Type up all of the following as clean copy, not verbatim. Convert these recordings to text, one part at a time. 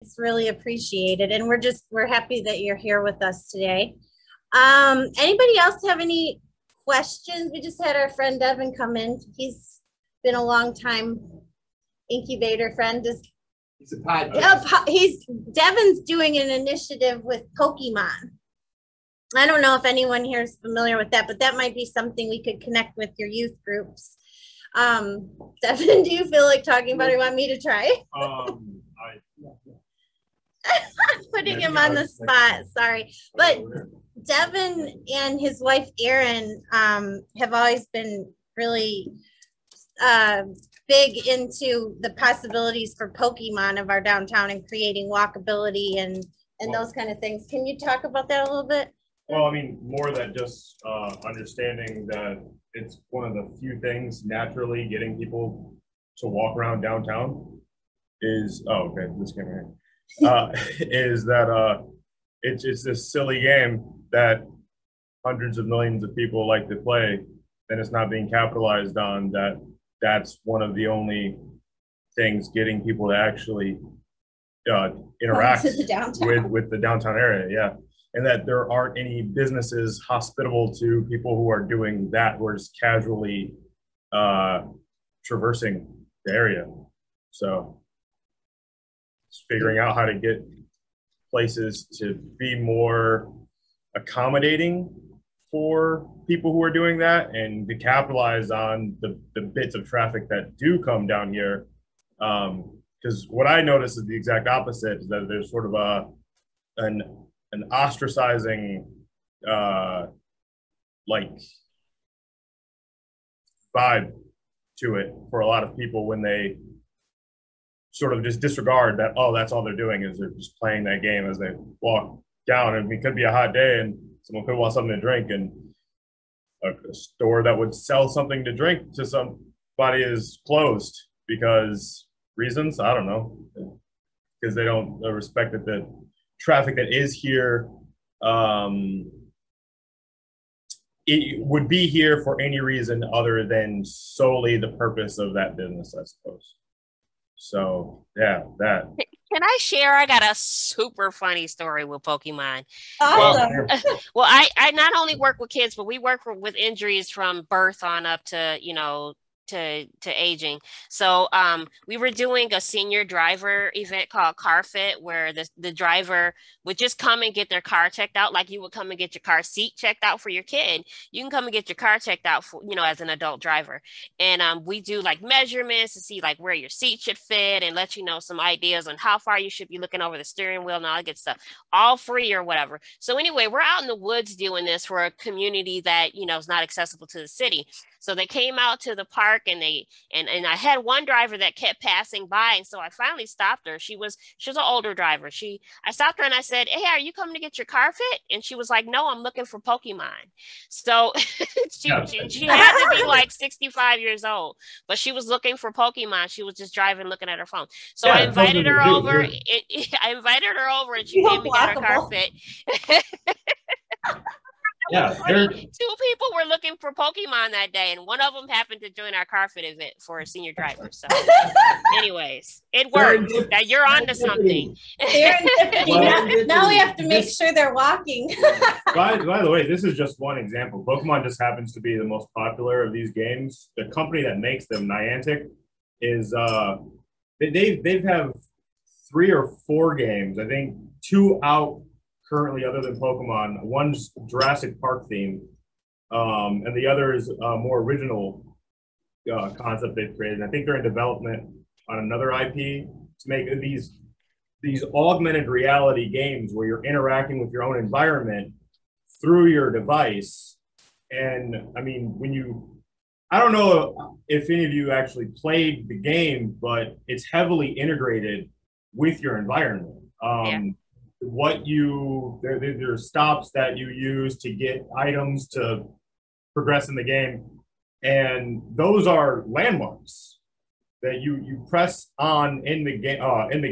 It's really appreciated. And we're happy that you're here with us today. Anybody else have any questions? We just had our friend Devin come in. He's been a long time incubator friend. He's a podcast. Devin's doing an initiative with Pokemon. I don't know if anyone here is familiar with that, but that might be something we could connect with your youth groups. Devin, do you feel like talking about it? You want me to try? Putting him on the spot, sorry. But Devin and his wife, Erin, have always been really big into the possibilities for Pokemon of our downtown and creating walkability and those kind of things. Can you talk about that a little bit? Well, I mean, more than just understanding that it's one of the few things naturally getting people to walk around downtown is, oh, okay, this camera is that it's this silly game that hundreds of millions of people like to play, and it's not being capitalized on. That's one of the only things getting people to actually interact with the downtown area. Yeah. And that there aren't any businesses hospitable to people who are doing that, who are just casually traversing the area. So just figuring out how to get places to be more accommodating for people who are doing that and to capitalize on the bits of traffic that do come down here. Because what I notice is the exact opposite, is that there's sort of an ostracizing like vibe to it for a lot of people when they sort of just disregard that, oh, that's all they're doing is they're just playing that game as they walk down. And it could be a hot day and someone could want something to drink, and a store that would sell something to drink to somebody is closed because reasons, I don't know, because they don't respect that the traffic that is here it would be here for any reason other than solely the purpose of that business, I suppose. So yeah, that. Can I share? I got a super funny story with Pokemon. Awesome. Well, I not only work with kids, but we work with injuries from birth on up to, to aging. So we were doing a senior driver event called Car Fit, where the driver would just come and get their car checked out, like you would come and get your car seat checked out for your kid. You can come and get your car checked out for, as an adult driver. And we do like measurements to see like where your seat should fit and let you know some ideas on how far you should be looking over the steering wheel and all that good stuff, all free or whatever. So anyway, we're out in the woods doing this for a community that, is not accessible to the city. So they came out to the park and I had one driver that kept passing by. And so I finally stopped her. She was an older driver. I stopped her and I said, "Hey, are you coming to get your car fit?" And she was like, "No, I'm looking for Pokemon." So she had to be like 65 years old, but she was looking for Pokemon. She was just driving, looking at her phone. So I invited her over. I invited her over and she came and got her car fit. Yeah, two people were looking for Pokemon that day, and one of them happened to join our car fit event for a senior driver. So, anyways, it worked. Now you're onto something. Now we have to make sure they're walking. By the way, this is just one example. Pokemon just happens to be the most popular of these games. The company that makes them, Niantic, is they have 3 or 4 games. I think 2 out currently, other than Pokemon. One's Jurassic Park themed, and the other is a more original concept they've created. I think they're in development on another IP to make these augmented reality games where you're interacting with your own environment through your device. And I mean, I don't know if any of you actually played the game, but it's heavily integrated with your environment. There are stops that you use to get items to progress in the game, and those are landmarks that you press on in the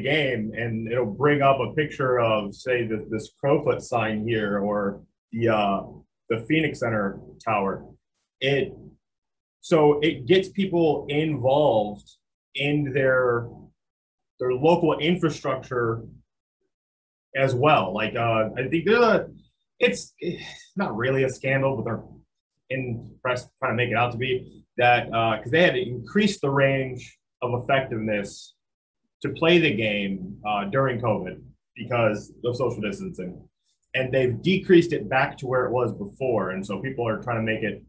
game, and it'll bring up a picture of, say, this Crowfoot sign here, or the Phoenix Center tower. So it gets people involved in their local infrastructure as well. Like I think it's not really a scandal, but they're in press trying to make it out to be that because they had to increase the range of effectiveness to play the game during COVID because of social distancing, and they've decreased it back to where it was before. And so people are trying to make it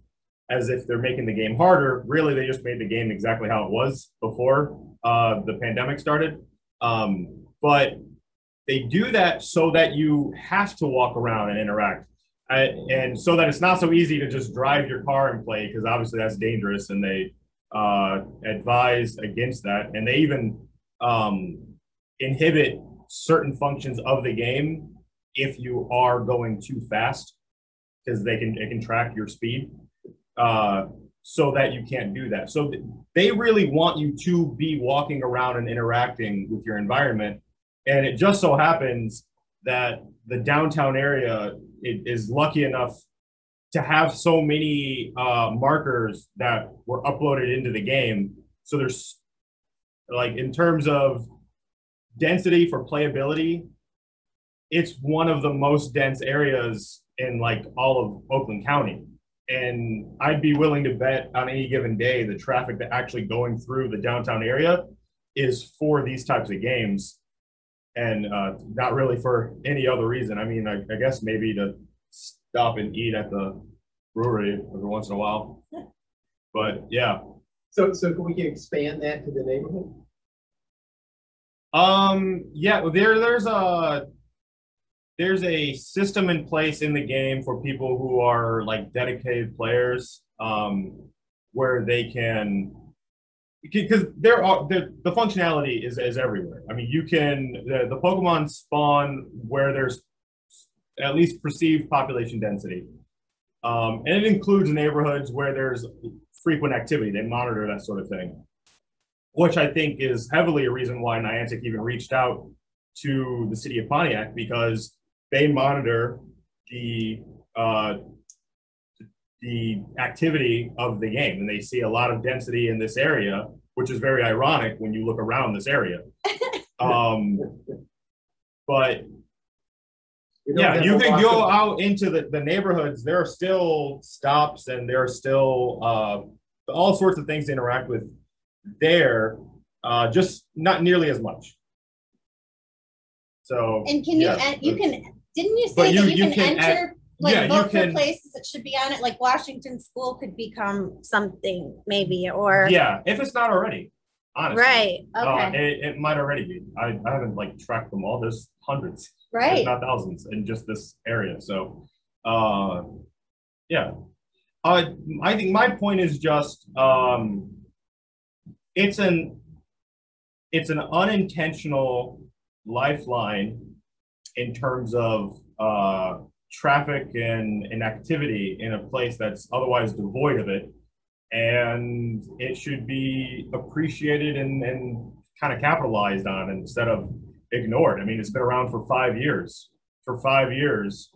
as if they're making the game harder. Really, they just made the game exactly how it was before the pandemic started. But they do that so that you have to walk around and interact. And so that it's not so easy to just drive your car and play, because obviously that's dangerous, and they advise against that. And they even inhibit certain functions of the game if you are going too fast, because it can track your speed, so that you can't do that. So they really want you to be walking around and interacting with your environment. And it just so happens that the downtown area is lucky enough to have so many markers that were uploaded into the game. So there's, like, in terms of density for playability, it's one of the most dense areas in like all of Oakland County. And I'd be willing to bet on any given day the traffic that actually going through the downtown area is for these types of games, and not really for any other reason. I mean, I guess maybe to stop and eat at the brewery every once in a while. But yeah. So can we expand that to the neighborhood? Yeah, there's a system in place in the game for people who are like dedicated players, where they can, because the functionality is everywhere. I mean, you can the Pokemon spawn where there's at least perceived population density, and it includes neighborhoods where there's frequent activity. They monitor that sort of thing, which I think is heavily a reason why Niantic even reached out to the city of Pontiac, because they monitor the activity of the game, and they see a lot of density in this area, which is very ironic when you look around this area. But yeah, you can go out into the neighborhoods. There are still stops, and there are still all sorts of things to interact with there, just not nearly as much. So, and can you can, didn't you say that you can enter vote for places that should be on it, like Washington School could become something maybe, or yeah, if it's not already, honestly. Right. Okay. It might already be. I haven't like tracked them all. There's hundreds, right, if not thousands, in just this area. So yeah, I think my point is just it's an unintentional lifeline in terms of traffic and activity in a place that's otherwise devoid of it, and it should be appreciated and kind of capitalized on instead of ignored. I mean, it's been around for 5 years. For 5 years,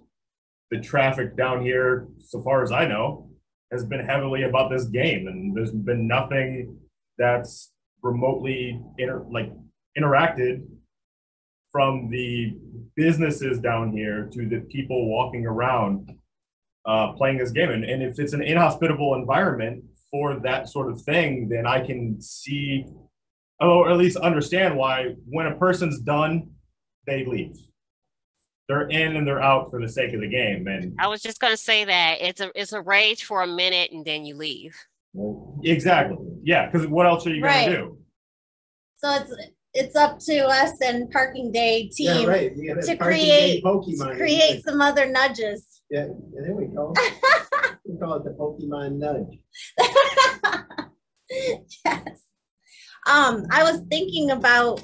the traffic down here, so far as I know, has been heavily about this game, and there's been nothing that's remotely interacted from the businesses down here to the people walking around playing this game. And if it's an inhospitable environment for that sort of thing, then I can see, or at least understand why when a person's done, they leave. They're in and they're out for the sake of the game. And I was just going to say that it's a rage for a minute and then you leave. Exactly. Yeah, because what else are you going to do? So it's up to us and Parking Day team to create some other nudges. Yeah, there we go. We call it the Pokemon nudge. Yes. I was thinking about